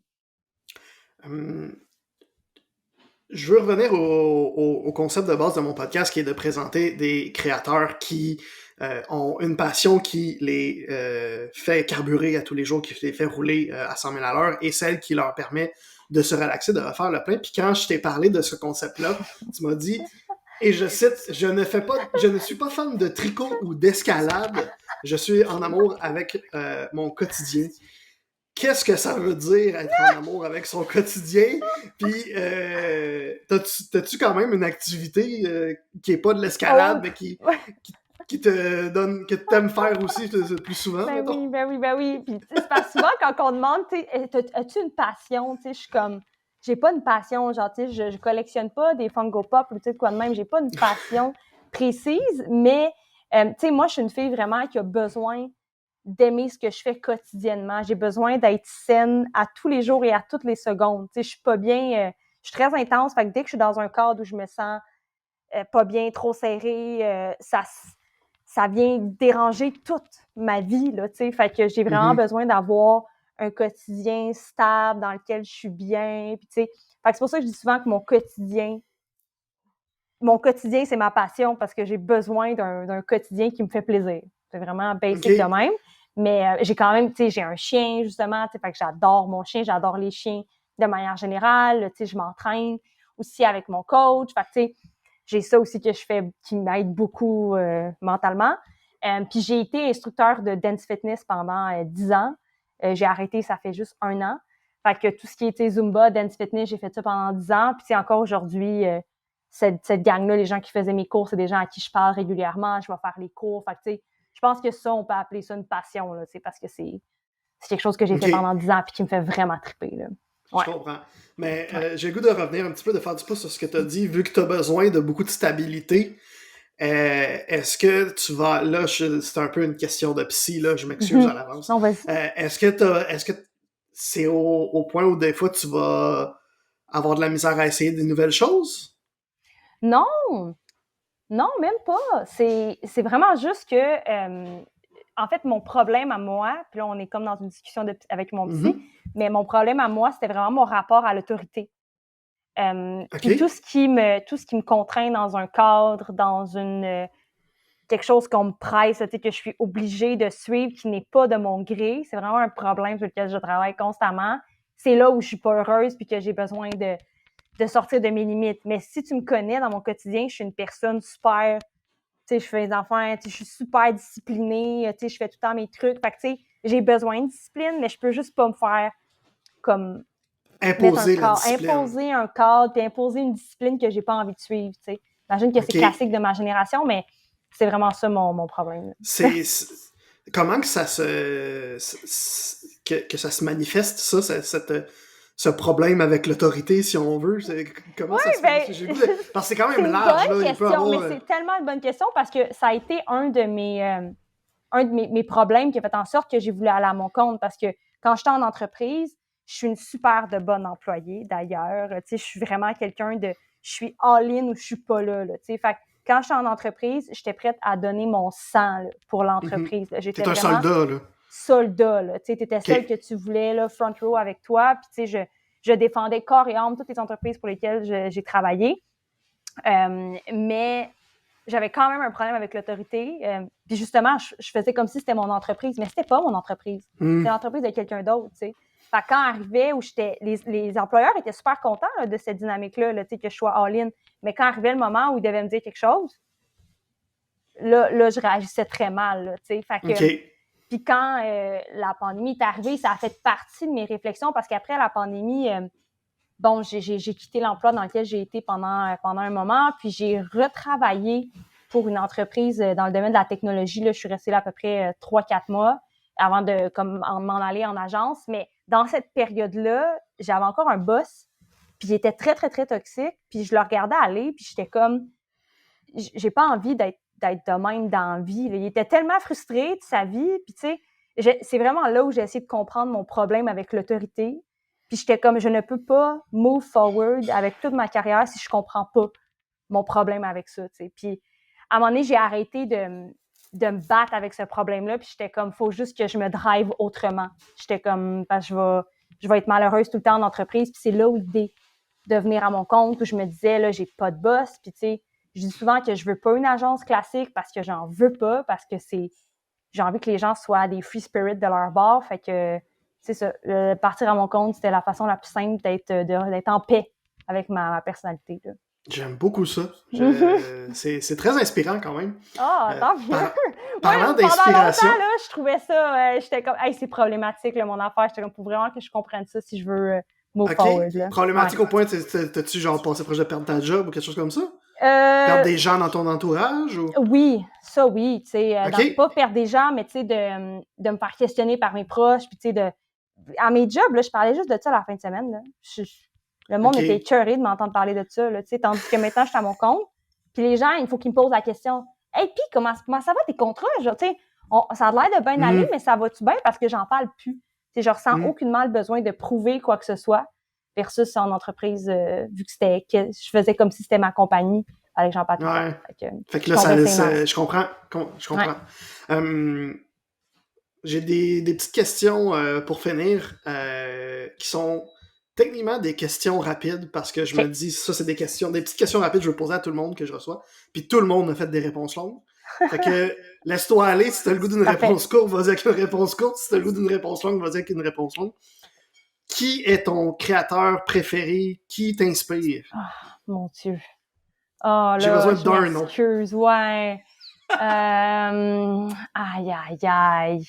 Je veux revenir au concept de base de mon podcast qui est de présenter des créateurs qui ont une passion qui les fait carburer à tous les jours, qui les fait rouler à 100 000 à l'heure et celle qui leur permet de se relaxer, de refaire le plein. Puis quand je t'ai parlé de ce concept-là, tu m'as dit, et je cite, je ne suis pas fan de tricot ou d'escalade, je suis en amour avec mon quotidien. Qu'est-ce que ça veut dire être en amour avec son quotidien? Puis, t'as-tu quand même une activité qui est pas de l'escalade, mais qui te donne, que t'aimes faire aussi plus souvent? Ben oui. Puis c'est parce que souvent, quand on demande, as-tu une passion? Je suis comme, j'ai pas une passion, genre, je collectionne pas des Funko Pop ou quoi de même, j'ai pas une passion précise, mais, moi, je suis une fille vraiment qui a besoin d'aimer ce que je fais quotidiennement. J'ai besoin d'être saine à tous les jours et à toutes les secondes. Je suis pas bien, je suis très intense, fait que dès que je suis dans un cadre où je me sens pas bien, trop serré, ça vient déranger toute ma vie, là, tu sais. Fait que j'ai vraiment besoin d'avoir un quotidien stable dans lequel je suis bien, puis tu sais. Fait que c'est pour ça que je dis souvent que mon quotidien, c'est ma passion parce que j'ai besoin d'un quotidien qui me fait plaisir. C'est vraiment basic de même. Mais j'ai quand même, tu sais, j'ai un chien, justement, tu sais, fait que j'adore mon chien, j'adore les chiens de manière générale, tu sais, je m'entraîne aussi avec mon coach, fait que, tu sais, j'ai ça aussi que je fais qui m'aide beaucoup mentalement. Puis j'ai été instructeur de dance fitness pendant 10 ans. J'ai arrêté, ça fait juste 1 an. Fait que tout ce qui était Zumba, dance fitness, j'ai fait ça pendant 10 ans. Puis encore aujourd'hui, cette gang-là, les gens qui faisaient mes cours, c'est des gens à qui je parle régulièrement. Je vais faire les cours. Fait que, tu sais, je pense que ça, on peut appeler ça une passion, là, parce que c'est quelque chose que j'ai fait pendant 10 ans et qui me fait vraiment triper, là. Ouais. Je comprends. Mais j'ai le goût de revenir un petit peu, de faire du pouce sur ce que tu as dit. Vu que tu as besoin de beaucoup de stabilité, est-ce que tu vas... Là, c'est un peu une question de psy, là, je m'excuse à l'avance. Non, vas-y. Est-ce que c'est au point où des fois tu vas avoir de la misère à essayer des nouvelles choses? Non! Non, même pas. C'est vraiment juste que... en fait, mon problème à moi, puis là, on est comme dans une discussion avec mon psy, mais mon problème à moi, c'était vraiment mon rapport à l'autorité. Puis tout ce qui me contraint dans un cadre, dans quelque chose qu'on me presse, que je suis obligée de suivre, qui n'est pas de mon gré, c'est vraiment un problème sur lequel je travaille constamment. C'est là où je suis pas heureuse puis que j'ai besoin de sortir de mes limites. Mais si tu me connais dans mon quotidien, je suis une personne super... Tu sais, je fais les enfants, je suis super disciplinée, je fais tout le temps mes trucs. Fait que, tu sais, j'ai besoin de discipline, mais je peux juste pas me faire comme... Imposer la discipline. Imposer un cadre, puis imposer une discipline que j'ai pas envie de suivre, tu sais. J'imagine que c'est classique de ma génération, mais c'est vraiment ça mon problème. Comment que ça que ça se manifeste, ça, ce problème avec l'autorité, si on veut? Comment ça se manifeste? Parce que c'est quand même large. C'est une bonne question, mais c'est tellement une bonne question parce que ça a été un de mes problèmes qui a fait en sorte que j'ai voulu aller à mon compte. Parce que quand j'étais en entreprise, Je suis une super de bonne employée, d'ailleurs. Tu sais, je suis vraiment quelqu'un de... Je suis all-in ou je suis pas là, tu sais. Fait que quand j'étais en entreprise, j'étais prête à donner mon sang là, pour l'entreprise. Là. J'étais T'es un vraiment soldat, là. soldat, là. Tu sais, t'étais celle OK. que tu voulais, là, front row avec toi. Puis, tu sais, je défendais corps et âme toutes les entreprises pour lesquelles j'ai travaillé. Mais j'avais quand même un problème avec l'autorité. Puis justement, je faisais comme si c'était mon entreprise, mais c'était pas mon entreprise. C'était l'entreprise de quelqu'un d'autre, tu sais. Fait que quand arrivait où les employeurs étaient super contents là, de cette dynamique-là, là, tu sais, que je sois all-in. Mais quand arrivait le moment où ils devaient me dire quelque chose, là je réagissais très mal, là, tu sais. Fait que, OK. puis quand la pandémie est arrivée, ça a fait partie de mes réflexions parce qu'après la pandémie, bon, j'ai quitté l'emploi dans lequel j'ai été pendant un moment, puis j'ai retravaillé pour une entreprise dans le domaine de la technologie. Là, je suis restée là à peu près 3-4 mois avant de m'en aller en agence. Mais dans cette période-là, j'avais encore un boss, puis il était très, très, très toxique, puis je le regardais aller, puis j'étais comme, j'ai pas envie d'être de même dans la vie. Là. Il était tellement frustré de sa vie, puis tu sais, c'est vraiment là où j'ai essayé de comprendre mon problème avec l'autorité. Puis j'étais comme, je ne peux pas move forward avec toute ma carrière si je comprends pas mon problème avec ça, tu sais. Puis à un moment donné, j'ai arrêté de me battre avec ce problème-là, puis j'étais comme, faut juste que je me drive autrement. J'étais comme, parce que je vais être malheureuse tout le temps en entreprise, puis c'est là où l'idée de venir à mon compte, où je me disais, là, j'ai pas de boss, puis tu sais, je dis souvent que je veux pas une agence classique parce que j'en veux pas, parce que j'ai envie que les gens soient des free spirit de leur bord, fait que, c'est ça, partir à mon compte, c'était la façon la plus simple d'être en paix avec ma personnalité, là. J'aime beaucoup ça. C'est très inspirant quand même. Ah, tant mieux! Moi, Parlant pendant d'inspiration, longtemps, là, je trouvais ça, j'étais comme, hey, c'est problématique, là, mon affaire. J'étais comme, faut vraiment que je comprenne ça si je veux move OK, forward, là. problématique Ouais. au point, t'as-tu genre passé proche de perdre ta job ou quelque chose comme ça? Perdre Euh, des gens dans ton entourage ou... oui, ça, oui, tu sais, OK, pas perdre des gens, mais tu sais, de me faire questionner par mes proches, puis tu sais, à mes jobs, là, je parlais juste de ça la fin de semaine, là. Le monde était OK. écœuré de m'entendre parler de ça, là, tu sais, tandis que maintenant, je suis à mon compte, puis les gens, il faut qu'ils me posent la question, « Hey, puis comment ça va tes contrats? » Genre, tu sais, ça a l'air de bien aller, mais ça va-tu bien? Parce que j'en parle plus. Tu sais, je ressens aucunement le besoin de prouver quoi que ce soit, versus en entreprise, vu que je faisais comme si c'était ma compagnie, fallait que j'en parle tout le temps. Ouais. Fait que Je là, tombais ses nerfs. je comprends. Je comprends. Ouais. J'ai des petites questions pour finir qui sont techniquement des questions rapides parce que je me dis, ça, c'est des petites questions rapides que je veux poser à tout le monde que je reçois. Puis tout le monde a fait des réponses longues. Fait que laisse-toi aller. Si t'as le goût d'une Parfait. réponse courte, vas-y avec une réponse courte. Si t'as le goût d'une réponse longue, vas-y avec une réponse longue. Qui est ton créateur préféré? Qui t'inspire? Ah, mon Dieu. Oh J'ai là, besoin je d'un nom. m'excuse, ouais. Aïe, aïe, aïe.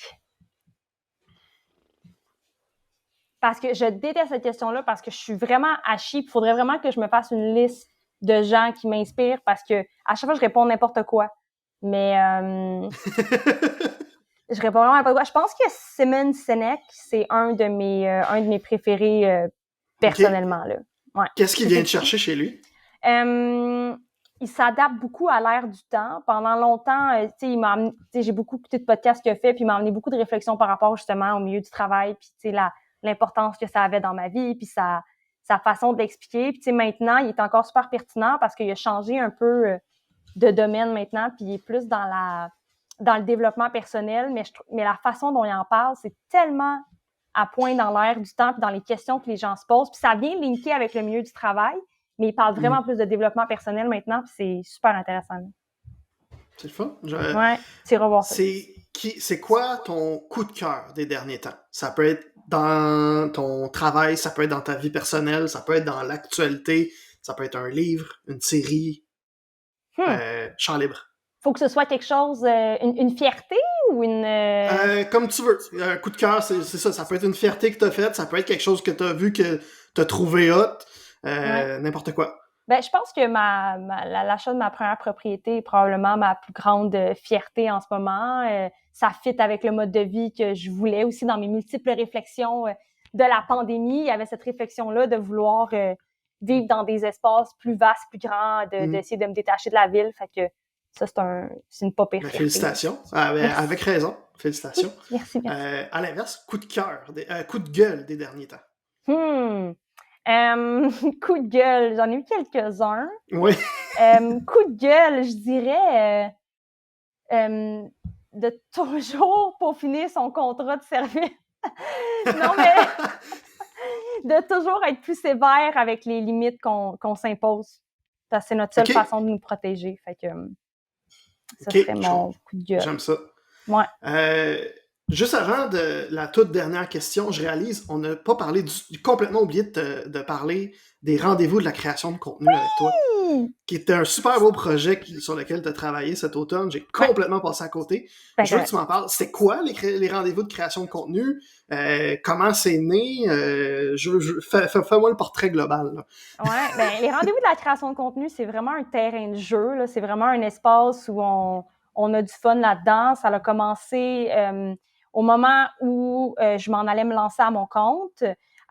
Parce que je déteste cette question-là parce que je suis vraiment hachie. Il faudrait vraiment que je me fasse une liste de gens qui m'inspirent parce que à chaque fois, je réponds n'importe quoi. Mais je réponds vraiment n'importe quoi. Je pense que Simon Sinek, c'est un de mes préférés OK. personnellement, là. Ouais. Qu'est-ce qu'il Je vient sais de chercher chez lui? il s'adapte beaucoup à l'ère du temps. Pendant longtemps, tu sais, il m'a amené, tu sais, j'ai beaucoup écouté de podcasts qu'il a fait, puis il m'a amené beaucoup de réflexions par rapport justement au milieu du travail, puis tu sais, l'importance que ça avait dans ma vie, puis sa façon de l'expliquer. Puis tu sais, maintenant, il est encore super pertinent parce qu'il a changé un peu de domaine maintenant, puis il est plus dans le développement personnel, mais la façon dont il en parle, c'est tellement à point dans l'ère du temps, puis dans les questions que les gens se posent, puis ça vient linker avec le milieu du travail, mais il parle vraiment plus de développement personnel maintenant, puis c'est super intéressant. C'est le fun. Ouais, c'est revoir ça. C'est quoi ton coup de cœur des derniers temps? Ça peut être dans ton travail, ça peut être dans ta vie personnelle, ça peut être dans l'actualité, ça peut être un livre, une série, champ libre. Faut que ce soit quelque chose, une fierté ou une... Comme tu veux. Un coup de cœur, c'est ça. Ça peut être une fierté que t'as faite, ça peut être quelque chose que t'as vu que t'as trouvé hot, n'importe quoi. Ben, je pense que l'achat de ma première propriété est probablement ma plus grande fierté en ce moment. Ça fit avec le mode de vie que je voulais aussi dans mes multiples réflexions de la pandémie. Il y avait cette réflexion-là de vouloir vivre dans des espaces plus vastes, plus grands, d'essayer de me détacher de la ville. Fait que ça, c'est une pas pire fierté. Félicitations. Avec raison. Félicitations. Merci. À l'inverse, coup de cœur, coup de gueule des derniers temps. Coup de gueule, j'en ai eu quelques-uns. Oui. Coup de gueule, je dirais de toujours peaufiner son contrat de service. Non, mais de toujours être plus sévère avec les limites qu'on s'impose. Parce que c'est notre seule façon de nous protéger. Fait que ça serait mon coup de gueule. J'aime ça. Ouais. Juste avant la toute dernière question, je réalise, on n'a pas parlé complètement oublié de parler des rendez-vous de la création de contenu avec toi, qui était un super beau projet sur lequel tu as travaillé cet automne. J'ai complètement passé à côté. Je veux que tu m'en parles. C'est quoi les rendez-vous de création de contenu? Comment c'est né? Fais-moi le portrait global. Là. Ouais, ben les rendez-vous de la création de contenu, c'est vraiment un terrain de jeu. Là. C'est vraiment un espace où on a du fun là-dedans. Ça a commencé au moment où je m'en allais me lancer à mon compte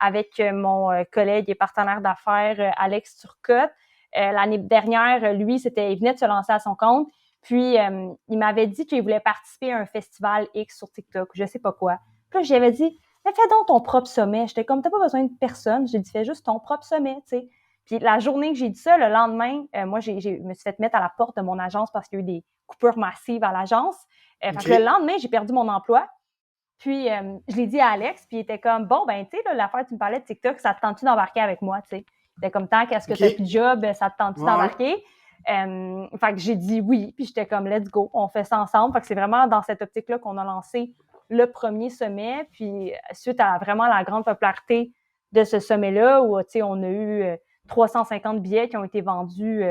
avec mon collègue et partenaire d'affaires Alex Turcotte. L'année dernière, lui, il venait de se lancer à son compte. Puis, il m'avait dit qu'il voulait participer à un festival X sur TikTok, je sais pas quoi. Puis là, j'avais dit, mais fais donc ton propre sommet. J'étais comme, t'as pas besoin de personne. J'ai dit, fais juste ton propre sommet, tu sais. Puis la journée que j'ai dit ça, le lendemain, moi, je me suis fait mettre à la porte de mon agence parce qu'il y a eu des coupures massives à l'agence. Fait que le lendemain, j'ai perdu mon emploi. Puis, je l'ai dit à Alex, puis il était comme, bon, ben, tu sais, l'affaire, tu me parlais de TikTok, ça te tente-tu d'embarquer avec moi, tu sais? Il était comme, tant qu'est-ce que t'as plus de job, ça te tente-tu d'embarquer? Fait que j'ai dit oui, puis j'étais comme, let's go, on fait ça ensemble. Fait que c'est vraiment dans cette optique-là qu'on a lancé le premier sommet, puis suite à vraiment la grande popularité de ce sommet-là, où, tu sais, on a eu 350 billets qui ont été vendus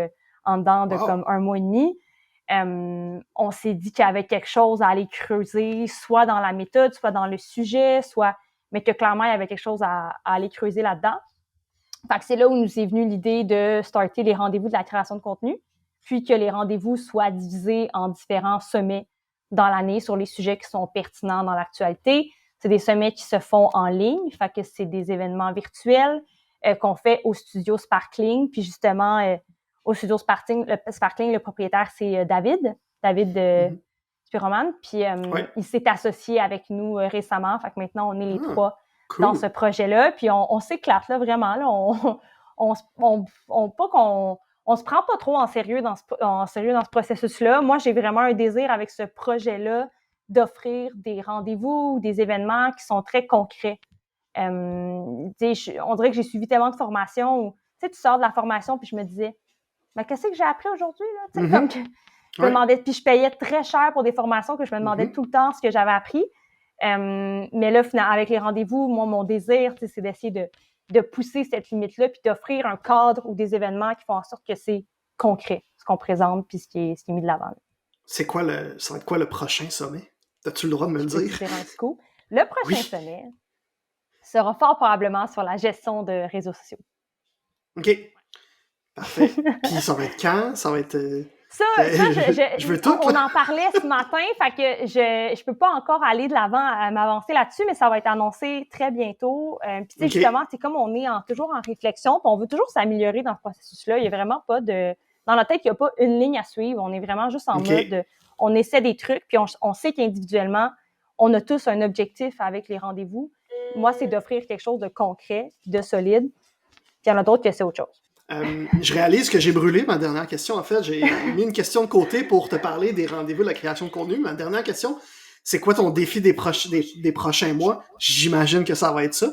en dedans de comme un mois et demi. On s'est dit qu'il y avait quelque chose à aller creuser, soit dans la méthode, soit dans le sujet, mais que clairement, il y avait quelque chose à aller creuser là-dedans. Fait que c'est là où nous est venue l'idée de starter les rendez-vous de la création de contenu, puis que les rendez-vous soient divisés en différents sommets dans l'année sur les sujets qui sont pertinents dans l'actualité. C'est des sommets qui se font en ligne, fait que c'est des événements virtuels qu'on fait au studio Sparkling, puis justement, au studio Sparkling, le propriétaire, c'est David Spiroman, puis il s'est associé avec nous récemment, fait que maintenant, on est les trois dans ce projet-là, puis on s'éclate, là, vraiment, là, on se prend pas trop en sérieux dans ce processus-là. Moi, j'ai vraiment un désir avec ce projet-là d'offrir des rendez-vous, des événements qui sont très concrets. On dirait que j'ai suivi tellement de formations où, tu sors de la formation, puis je me disais, mais qu'est-ce que j'ai appris aujourd'hui, là? Comme que je me demandais, puis je payais très cher pour des formations que je me demandais tout le temps ce que j'avais appris. Mais là, finalement, avec les rendez-vous, moi, mon désir, c'est d'essayer de pousser cette limite-là, puis d'offrir un cadre ou des événements qui font en sorte que c'est concret, ce qu'on présente, puis ce qui est mis de l'avant. Ça va être quoi le prochain sommet? As-tu le droit de me le dire? Le prochain sommet sera fort probablement sur la gestion de réseaux sociaux. OK. Parfait. Puis ça va être quand? Ça va être... je veux tout. On en parlait ce matin, fait que je peux pas encore aller de l'avant à m'avancer là-dessus, mais ça va être annoncé très bientôt. Puis tu sais, justement, c'est comme on est toujours en réflexion, puis on veut toujours s'améliorer dans ce processus-là. Il y a vraiment pas dans notre tête, il n'y a pas une ligne à suivre. On est vraiment juste en mode on essaie des trucs, puis on sait qu'individuellement, on a tous un objectif avec les rendez-vous. Moi, c'est d'offrir quelque chose de concret, de solide. Puis il y en a d'autres que c'est autre chose. Je réalise que j'ai brûlé ma dernière question. En fait, j'ai mis une question de côté pour te parler des rendez-vous de la création de contenu. Ma dernière question, c'est quoi ton défi des prochains mois? J'imagine que ça va être ça.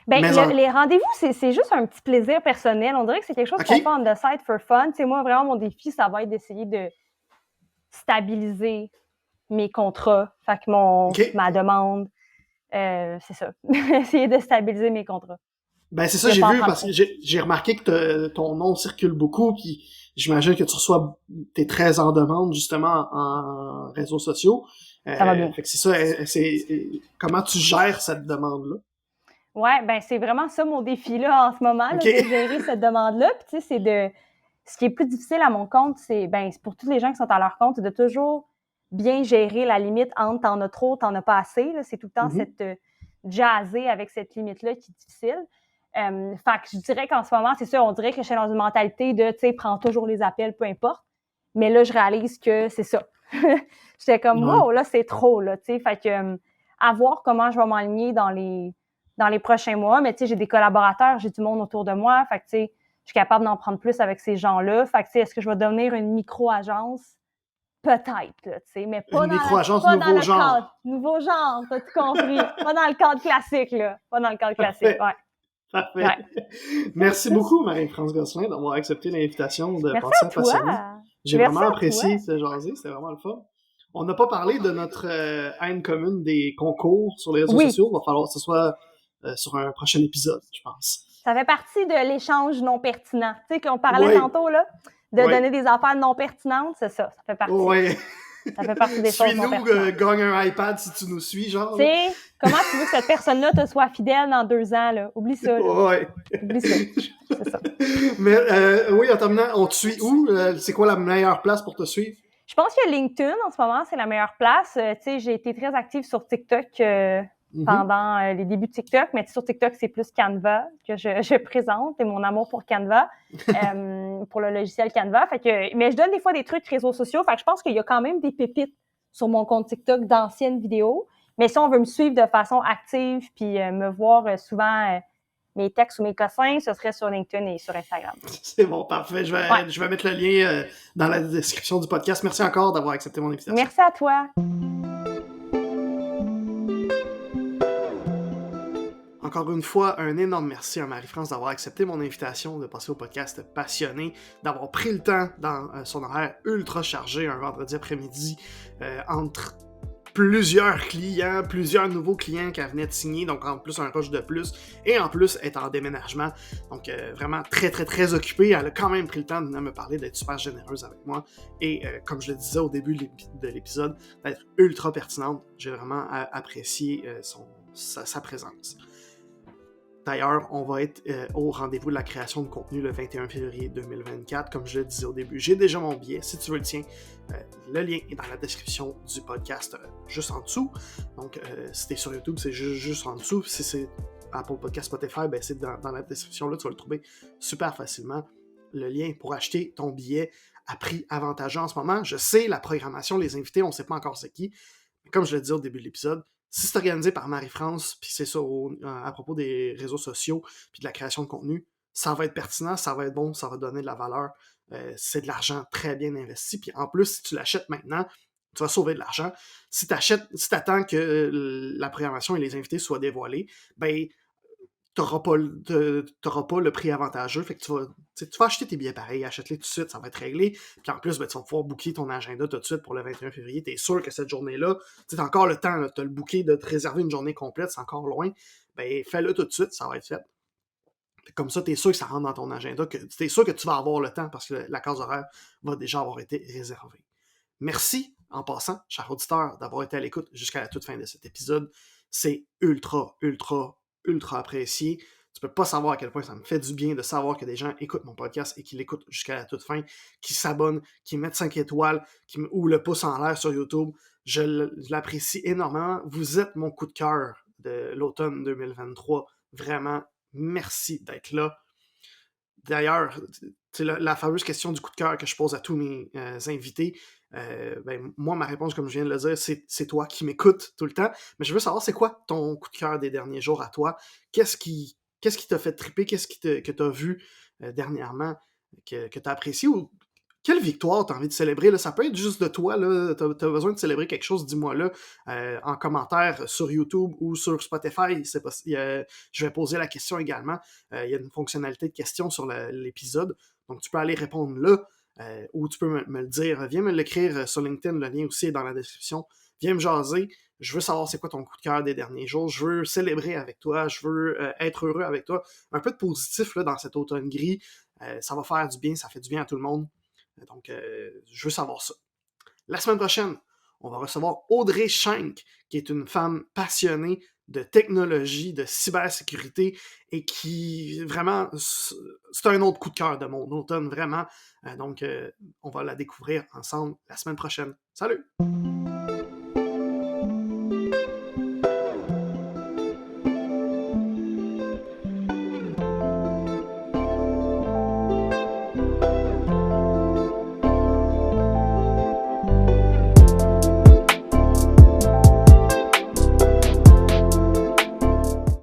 Ben, les rendez-vous, c'est juste un petit plaisir personnel. On dirait que c'est quelque chose qu'on fait on the side for fun. T'sais, moi, vraiment, mon défi, ça va être d'essayer de stabiliser mes contrats. Fait que ma demande, c'est ça. Essayer de stabiliser mes contrats. Ben c'est ça, j'ai vu, parce que j'ai remarqué que ton nom circule beaucoup, puis j'imagine que t'es très en demande, justement, en réseaux sociaux. Ça va bien. Fait que c'est ça, comment tu gères cette demande-là? Ouais, ben c'est vraiment ça mon défi, là, en ce moment, là, de gérer cette demande-là. Puis tu sais, ce qui est plus difficile à mon compte, c'est pour tous les gens qui sont à leur compte, c'est de toujours bien gérer la limite entre t'en as trop, t'en as pas assez, là. C'est tout le temps cette jazzer avec cette limite-là qui est difficile. Fait que je dirais qu'en ce moment, c'est ça, on dirait que je suis dans une mentalité de, tu sais, prends toujours les appels, peu importe. Mais là, je réalise que c'est ça. J'étais comme, wow, là, c'est trop, là, tu sais. Fait que, à voir comment je vais m'aligner dans dans les prochains mois. Mais tu sais, j'ai des collaborateurs, j'ai du monde autour de moi. Fait que tu sais, je suis capable d'en prendre plus avec ces gens-là. Fait que tu sais, est-ce que je vais devenir une micro-agence? Peut-être, là, tu sais, mais Une micro-agence pas dans nouveau le genre. cadre. Nouveau genre, t'as tout compris. Pas dans le cadre classique, là. Pas dans le cadre classique, Parfait. ouais. Parfait. Ouais. Merci beaucoup, Marie-France Gosselin, d'avoir accepté l'invitation de Merci passer à à toi. Passionné. J'ai Merci vraiment à toi. apprécié ce jaser, c'était vraiment le fun. On n'a pas parlé de notre haine commune des concours sur les réseaux Oui. sociaux. Il va falloir que ce soit sur un prochain épisode, je pense. Ça fait partie de l'échange non pertinent. Tu sais, qu'on parlait Oui. tantôt, là, de Oui. donner des affaires non pertinentes, c'est ça. Ça fait partie. Ouais. Ça fait partie des choses non Suis-nous, pertinentes. gagne un iPad si tu nous suis, genre. Tu sais, comment tu veux que cette personne-là te soit fidèle dans 2 ans, là? Oublie ça, là. Ouais. Oublie ça. C'est ça. Mais oui, en terminant, on te suit où? C'est quoi la meilleure place pour te suivre? Je pense que LinkedIn, en ce moment, c'est la meilleure place. Tu sais, j'ai été très active sur TikTok pendant les débuts de TikTok, mais sur TikTok, c'est plus Canva que je présente et mon amour pour Canva, pour le logiciel Canva. Fait que, mais je donne des fois des trucs réseaux sociaux. Fait que je pense qu'il y a quand même des pépites sur mon compte TikTok d'anciennes vidéos. Mais si on veut me suivre de façon active puis me voir souvent mes textes ou mes cossins, ce serait sur LinkedIn et sur Instagram. C'est bon, parfait. Je vais mettre le lien dans la description du podcast. Merci encore d'avoir accepté mon invitation. Merci à toi. Encore une fois, un énorme merci à Marie-France d'avoir accepté mon invitation de passer au podcast Passionné, d'avoir pris le temps dans son horaire ultra chargé un vendredi après-midi entre plusieurs clients, plusieurs nouveaux clients qu'elle venait de signer, donc en plus un rush de plus, et en plus être en déménagement, donc vraiment très très très occupée. Elle a quand même pris le temps de venir me parler, d'être super généreuse avec moi, et comme je le disais au début de l'épisode, d'être ultra pertinente. J'ai vraiment apprécié sa présence. D'ailleurs, on va être au rendez-vous de la création de contenu le 21 février 2024. Comme je le disais au début, j'ai déjà mon billet. Si tu veux le tien, le lien est dans la description du podcast, juste en dessous. Donc, si t'es sur YouTube, c'est juste en dessous. Si c'est Apple Podcast, Spotify, ben c'est dans la description. Là, tu vas le trouver super facilement. Le lien pour acheter ton billet à prix avantageux en ce moment. Je sais, la programmation, les invités, on ne sait pas encore c'est qui. Mais comme je le disais au début de l'épisode, si c'est organisé par Marie-France, puis c'est ça à propos des réseaux sociaux, puis de la création de contenu, ça va être pertinent, ça va être bon, ça va donner de la valeur. C'est de l'argent très bien investi. Puis en plus, si tu l'achètes maintenant, tu vas sauver de l'argent. Si tu attends que la programmation et les invités soient dévoilés, ben t'auras pas le prix avantageux. Fait que tu vas acheter tes billets pareils, achète-les tout de suite, ça va être réglé. Puis en plus, ben, tu vas pouvoir booker ton agenda tout de suite pour le 21 février. T'es sûr que cette journée-là, tu as encore le temps, tu as le booké de te réserver une journée complète, c'est encore loin. Ben, fais-le tout de suite, ça va être fait. Comme ça, t'es sûr que ça rentre dans ton agenda, que t'es sûr que tu vas avoir le temps parce que la case horaire va déjà avoir été réservée. Merci, en passant, cher auditeur, d'avoir été à l'écoute jusqu'à la toute fin de cet épisode. C'est ultra, ultra, ultra apprécié. Tu peux pas savoir à quel point ça me fait du bien de savoir que des gens écoutent mon podcast et qu'ils l'écoutent jusqu'à la toute fin, qu'ils s'abonnent, qu'ils mettent 5 étoiles, ou le pouce en l'air sur YouTube. Je l'apprécie énormément. Vous êtes mon coup de cœur de l'automne 2023. Vraiment, merci d'être là. D'ailleurs, la fameuse question du coup de cœur que je pose à tous mes invités, ben, moi, ma réponse, comme je viens de le dire, c'est toi qui m'écoutes tout le temps. Mais je veux savoir, c'est quoi ton coup de cœur des derniers jours à toi? Qu'est-ce qui t'a fait triper? Qu'est-ce que t'as vu dernièrement que t'as apprécié? Ou quelle victoire t'as envie de célébrer? Là? Ça peut être juste de toi. T'as besoin de célébrer quelque chose, dis-moi là en commentaire sur YouTube ou sur Spotify. Je vais poser la question également. Il y a une fonctionnalité de questions sur l'épisode. Donc, tu peux aller répondre là. Ou tu peux me le dire. Viens me l'écrire sur LinkedIn. Le lien aussi est dans la description. Viens me jaser. Je veux savoir c'est quoi ton coup de cœur des derniers jours. Je veux célébrer avec toi. Je veux être heureux avec toi. Un peu de positif là, dans cet automne gris. Ça va faire du bien. Ça fait du bien à tout le monde. Donc, je veux savoir ça. La semaine prochaine, on va recevoir Audrey Schenk, qui est une femme passionnée de technologie, de cybersécurité, et qui, vraiment, c'est un autre coup de cœur de mon automne, vraiment. Donc, on va la découvrir ensemble la semaine prochaine. Salut!